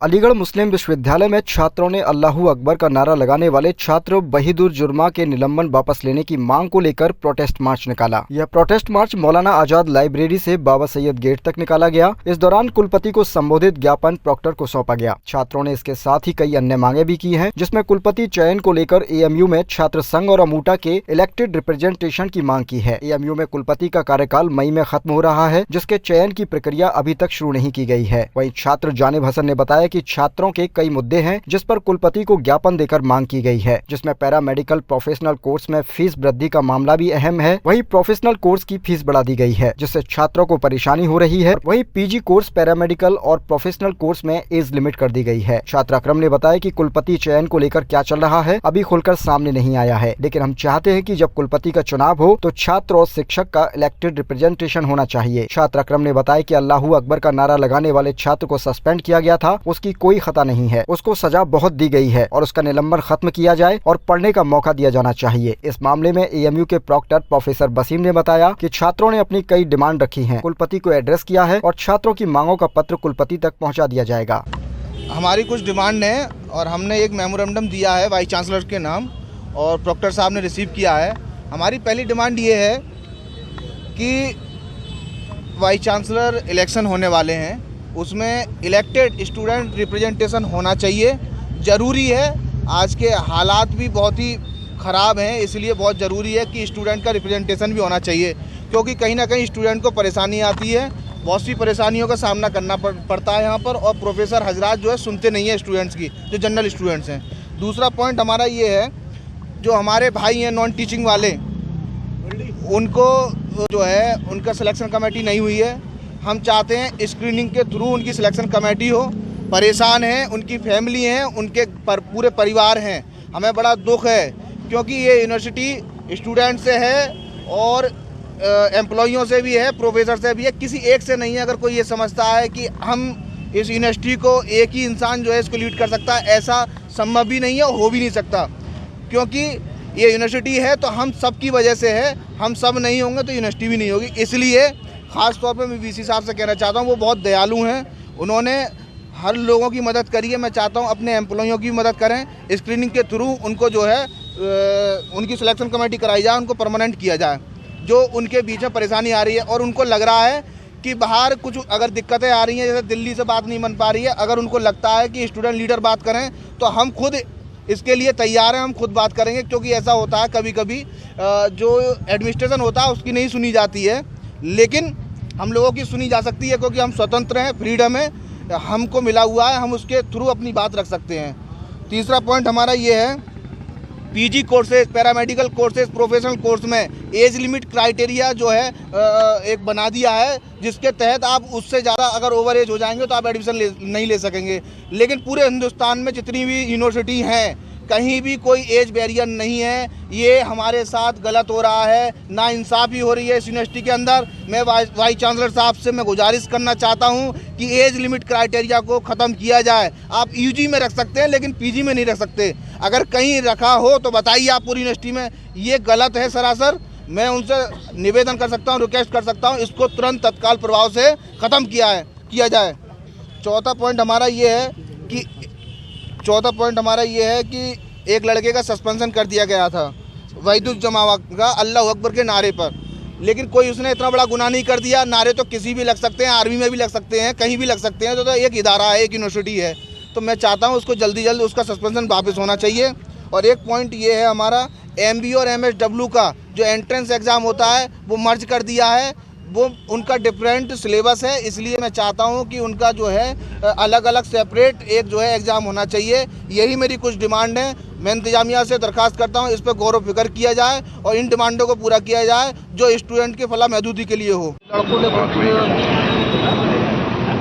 अलीगढ़ मुस्लिम विश्वविद्यालय में छात्रों ने अल्लाहू अकबर का नारा लगाने वाले छात्र वहीदुर जुर्मा के निलंबन वापस लेने की मांग को लेकर प्रोटेस्ट मार्च निकाला। यह प्रोटेस्ट मार्च मौलाना आजाद लाइब्रेरी से बाबा सैयद गेट तक निकाला गया। इस दौरान कुलपति को संबोधित ज्ञापन प्रॉक्टर को सौंपा गया। छात्रों ने इसके साथ ही कई अन्य मांगे भी की हैं, जिसमें कुलपति चयन को लेकर एएमयू में छात्र संघ और अमूटा के इलेक्टेड रिप्रेजेंटेशन की मांग की है। एएमयू में कुलपति का कार्यकाल मई में खत्म हो रहा है, जिसके चयन की प्रक्रिया अभी तक शुरू नहीं की गई है। वहीं छात्र जानिब हसन ने बताया कि छात्रों के कई मुद्दे हैं, जिस पर कुलपति को ज्ञापन देकर मांग की गई है, जिसमें पैरामेडिकल प्रोफेशनल कोर्स में फीस वृद्धि का मामला भी अहम है। वहीं प्रोफेशनल कोर्स की फीस बढ़ा दी गई है, जिससे छात्रों को परेशानी हो रही है। वहीं पीजी कोर्स, पैरामेडिकल और प्रोफेशनल कोर्स में एज लिमिट कर दी गई है। छात्र अकरम ने बताया कि कुलपति चयन को लेकर क्या चल रहा है अभी खुलकर सामने नहीं आया है, लेकिन हम चाहते हैं कि जब कुलपति का चुनाव हो तो छात्र और शिक्षक का इलेक्टेड रिप्रेजेंटेशन होना चाहिए। छात्र अकरम ने बताया कि अल्लाहू अकबर का नारा लगाने वाले छात्र को सस्पेंड किया गया था, उसकी कोई खता नहीं है, उसको सजा बहुत दी गई है और उसका निलंबन खत्म किया जाए और पढ़ने का मौका दिया जाना चाहिए। इस मामले में एएमयू के प्रॉक्टर प्रोफेसर बसीम ने बताया कि छात्रों ने अपनी कई डिमांड रखी हैं, कुलपति को एड्रेस किया है और छात्रों की मांगों का पत्र कुलपति तक पहुंचा दिया जाएगा। हमारी कुछ डिमांड है और हमने एक मेमोरेंडम दिया है वाइस चांसलर के नाम और प्रॉक्टर साहब ने रिसीव किया है। हमारी पहली डिमांड ये है कि वाइस चांसलर इलेक्शन होने वाले हैं, उसमें इलेक्टेड स्टूडेंट रिप्रेजेंटेशन होना चाहिए, ज़रूरी है। आज के हालात भी बहुत ही ख़राब हैं, इसलिए बहुत ज़रूरी है कि स्टूडेंट का रिप्रेजेंटेशन भी होना चाहिए, क्योंकि कहीं ना कहीं स्टूडेंट को परेशानी आती है, बहुत सी परेशानियों का सामना करना पड़ता है यहाँ पर, और प्रोफेसर हजरात जो है सुनते नहीं है स्टूडेंट्स की, जो जनरल स्टूडेंट्स हैं। दूसरा पॉइंट हमारा ये है, जो हमारे भाई हैं नॉन टीचिंग वाले, उनको जो है उनका सिलेक्शन कमेटी नहीं हुई है। हम चाहते हैं स्क्रीनिंग के थ्रू उनकी सिलेक्शन कमेटी हो। परेशान हैं, उनकी फैमिली हैं, उनके पूरे परिवार हैं। हमें बड़ा दुख है, क्योंकि ये यूनिवर्सिटी स्टूडेंट से है और एम्प्लॉइयों से भी है, प्रोफेसर से भी है, किसी एक से नहीं है। अगर कोई ये समझता है कि हम इस यूनिवर्सिटी को एक ही इंसान जो है इसको लीड कर सकता है, ऐसा संभव भी नहीं है, हो भी नहीं सकता, क्योंकि ये यूनिवर्सिटी है तो हम सब की वजह से है। हम सब नहीं होंगे तो यूनिवर्सिटी भी नहीं होगी। इसलिए ख़ास तौर पे मैं वीसी साहब से कहना चाहता हूँ, वो बहुत दयालु हैं, उन्होंने हर लोगों की मदद करी है। मैं चाहता हूँ अपने एम्प्लॉइयों की मदद करें, स्क्रीनिंग के थ्रू उनको जो है उनकी सिलेक्शन कमेटी कराई जाए, उनको परमानेंट किया जाए, जो उनके बीच में परेशानी आ रही है। और उनको लग रहा है कि बाहर कुछ अगर दिक्कतें आ रही हैं, जैसे दिल्ली से बात नहीं बन पा रही है, अगर उनको लगता है कि स्टूडेंट लीडर बात करें तो हम खुद इसके लिए तैयार हैं, हम खुद बात करेंगे। क्योंकि ऐसा होता है कभी कभी जो एडमिनिस्ट्रेशन होता है उसकी नहीं सुनी जाती है, लेकिन हम लोगों की सुनी जा सकती है, क्योंकि हम स्वतंत्र हैं, फ्रीडम है, हमको मिला हुआ है, हम उसके थ्रू अपनी बात रख सकते हैं। तीसरा पॉइंट हमारा ये है, PG courses, paramedical courses, professional course में एज लिमिट क्राइटेरिया जो है एक बना दिया है, जिसके तहत आप उससे ज़्यादा अगर ओवर एज हो जाएंगे तो आप एडमिशन नहीं ले सकेंगे। लेकिन पूरे हिंदुस्तान में जितनी भी यूनिवर्सिटी हैं, कहीं भी कोई एज बैरियर नहीं है। ये हमारे साथ गलत हो रहा है, नाइंसाफ़ी हो रही है इस यूनिवर्सिटी के अंदर। मैं वाइस चांसलर साहब से मैं गुजारिश करना चाहता हूँ कि एज लिमिट क्राइटेरिया को ख़त्म किया जाए। आप यूजी में रख सकते हैं, लेकिन पीजी में नहीं रख सकते। अगर कहीं रखा हो तो बताइए आप पूरी यूनिवर्सिटी में। ये गलत है सरासर। मैं उनसे निवेदन कर सकता हूँ, रिक्वेस्ट कर सकता हूँ, इसको तुरंत तत्काल प्रभाव से ख़त्म किया जाए। चौथा पॉइंट हमारा ये है कि एक लड़के का सस्पेंशन कर दिया गया था वहीदुर जुर्मा का अल्लाहू अकबर के नारे पर, लेकिन कोई उसने इतना बड़ा गुनाह नहीं कर दिया। नारे तो किसी भी लग सकते हैं, आर्मी में भी लग सकते हैं, कहीं भी लग सकते हैं। तो एक इदारा है, एक यूनिवर्सिटी है। तो मैं चाहता हूँ उसको जल्दी उसका सस्पेंशन वापस होना चाहिए। और एक पॉइंट ये है हमारा, MBA और MSW का जो एंट्रेंस एग्ज़ाम होता है वो मर्ज कर दिया है, वो उनका डिफरेंट सिलेबस है। इसलिए मैं चाहता हूं कि उनका जो है अलग अलग सेपरेट एक जो है एग्ज़ाम होना चाहिए। यही मेरी कुछ डिमांड है। मैं इंतजामिया से दरख्वास्त करता हूं, इस पर गौर व फिक्र किया जाए और इन डिमांडों को पूरा किया जाए जो स्टूडेंट के फलाह महदूदी के लिए हो। लड़कों ने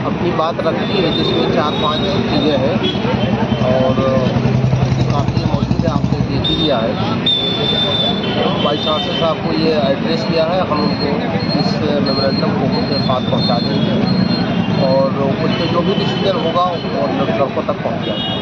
अपनी बात रखी है, जिसमें 4-5 चीज़ें हैं और काफ़ी मौजूद है, आपने देख ही लिया है। वाइस चांसलर साहब को ये एड्रेस किया है, हम उनको इस मेमोरेंडम को उनके पास पहुंचा देंगे और उस पर जो भी डिसीजन होगा वो लड़कों तक पहुंच जाएगा।